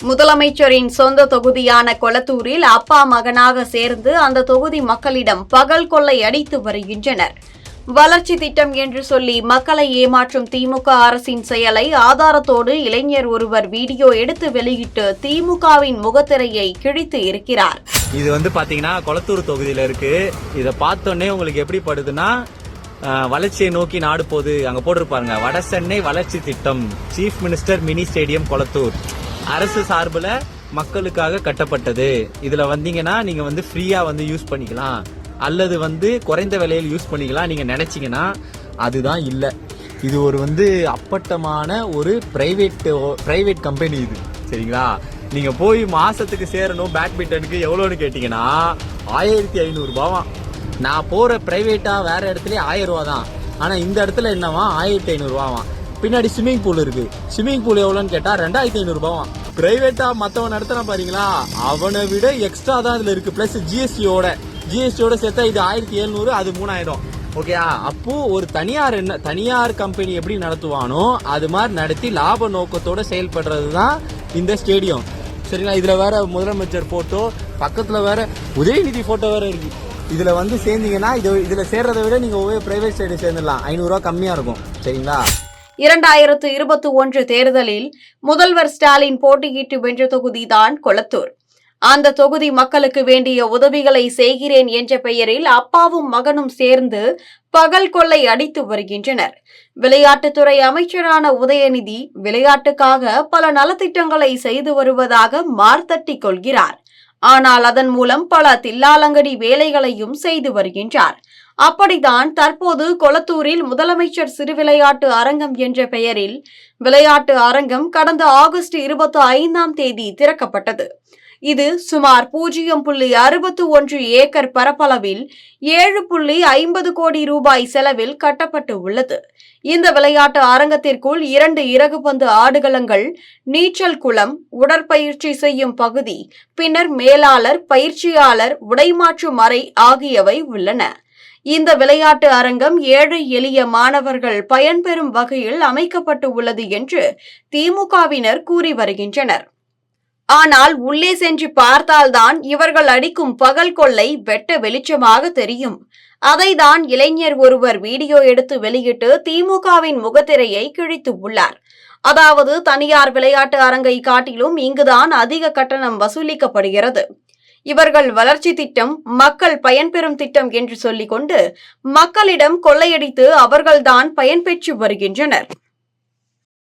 முதலமைச்சரின் சொந்த தொகுதியான கொளத்தூரில் அப்பா மகனாக சேர்ந்து அந்த தொகுதி மக்களிடம் பகல் கொள்ளை அடித்து வருகின்றனர். வளர்ச்சி திட்டம் என்று சொல்லி மக்களை ஏமாற்றும் திமுக அரசின் செயலை ஆதாரத்தோடு இளைஞர் ஒருவர் வீடியோ எடுத்து வெளியிட்டு திமுகவின் முகத்திரையை கிழித்து இருக்கிறார். இது பாத்தீங்கன்னா கொளத்தூர் தொகுதியில இருக்கு. இதை பார்த்தோன்னே உங்களுக்கு எப்படி படுதுன்னா, வளர்ச்சியை நோக்கி நாடு போகுது. அங்க போட்டிருப்பாருங்க, வட சென்னை வளர்ச்சி திட்டம், chief minister mini stadium Kolathur, அரசு சார்பில் மக்களுக்காக கட்டப்பட்டது. இதுல வந்தீங்கன்னா நீங்க ஃப்ரீயா யூஸ் பண்ணிக்கலாம், அல்லது குறைந்த விலையில் யூஸ் பண்ணிக்கலாம் நீங்க நினைச்சீங்கன்னா அதுதான் இல்ல. இது ஒரு அப்பட்டமான ஒரு பிரைவேட் கம்பெனி இது, சரிங்களா? நீங்க போய் மாசத்துக்கு சேரணும் பேட்மிண்டனுக்கு எவ்வளோன்னு கேட்டீங்கன்னா 1500 ரூபாவாம். நான் போற பிரைவேட்டா வேற இடத்துல 1000 ரூபா தான். ஆனா இந்த இடத்துல என்னவா 1500 ரூபாவாம். பின்னாடி ஸ்விம்மிங் பூல் இருக்கு. ஸ்விம்மிங் பூல் எவ்வளோன்னு கேட்டா 2500 ரூபாவாம். பிரைவேட்டா மத்தவன் நடத்தினா பாருங்களா, அவனை விட எக்ஸ்ட்ரா தான் இதுல இருக்கு. பிளஸ் ஜிஎஸ்டியோட சேர்த்தா இது 1700, அது 3000. ஓகேயா? அப்போ ஒரு தனியார் கம்பெனி எப்படி நடத்துவானோ அது மாதிரி நடத்தி லாப நோக்கத்தோட செயல்படுறது தான் இந்த ஸ்டேடியம், சரிங்களா? இதுல வேற முதலமைச்சர் போட்டோ, பக்கத்துல வேற உதயநிதி போட்டோ வேற இருக்கு. இதுல சேர்ந்தீங்கன்னா இதுல சேர்றதை விட நீங்க பிரைவேட் ஸ்டேடியம் சேர்ந்துடலாம். 500 ரூபா கம்மியா இருக்கும், சரிங்களா? 2021 தேர்தலில் முதல்வர் ஸ்டாலின் போட்டியிட்டு வென்ற தொகுதிதான் கொளத்தூர். அந்த தொகுதி மக்களுக்கு வேண்டிய உதவிகளை செய்கிறேன் என்ற பெயரில் அப்பாவும் மகனும் சேர்ந்து பகல் கொள்ளை அடித்து வருகின்றனர். விளையாட்டுத்துறை அமைச்சரான உதயநிதி விளையாட்டுக்காக பல நலத்திட்டங்களை செய்து வருவதாக மார்த்தட்டிக் கொள்கிறார். ஆனால் அதன் மூலம் பல தில்லாலங்கடி வேலைகளையும் செய்து வருகின்றார். அப்படித்தான் தற்போது கொளத்தூரில் முதலமைச்சர் சிறு விளையாட்டு அரங்கம் என்ற பெயரில் விளையாட்டு அரங்கம் கடந்த ஆகஸ்ட் 25 திறக்கப்பட்டது. இது சுமார் 0.61 ஏக்கர் பரப்பளவில் 7.50 கோடி ரூபாய் செலவில் கட்டப்பட்டு உள்ளது. இந்த விளையாட்டு அரங்கத்திற்குள் 2 இறகுபந்து ஆடுகளங்கள், நீச்சல் குளம், உடற்பயிற்சி செய்யும் பகுதி, பின்னர் மேலாளர், பயிற்சியாளர், உடைமாற்றும் அறை ஆகியவை உள்ளன. இந்த விளையாட்டு அரங்கம் ஏழை எளிய மாணவர்கள் பயன்பெறும் வகையில் அமைக்கப்பட்டு உள்ளது என்று திமுகவினர் கூறி வருகின்றனர். ஆனால் உள்ளே சென்று பார்த்தால்தான் இவர்கள் அடிக்கும் பகல் கொள்ளை வெட்ட வெளிச்சமாக தெரியும். அதைதான் இளைஞர் ஒருவர் வீடியோ எடுத்து வெளியிட்டு திமுகவின் முகத்திரையை கிழித்து உள்ளார். அதாவது தனியார் விளையாட்டு அரங்கை காட்டிலும் இங்குதான் அதிக கட்டணம் வசூலிக்கப்படுகிறது. இவர்கள் வளர்ச்சி திட்டம், மக்கள் பயன்பெறும் திட்டம் என்று சொல்லிக் கொண்டு மக்களிடம் கொள்ளையடித்து அவர்கள்தான் பயன்பெற்று வருகின்றனர்.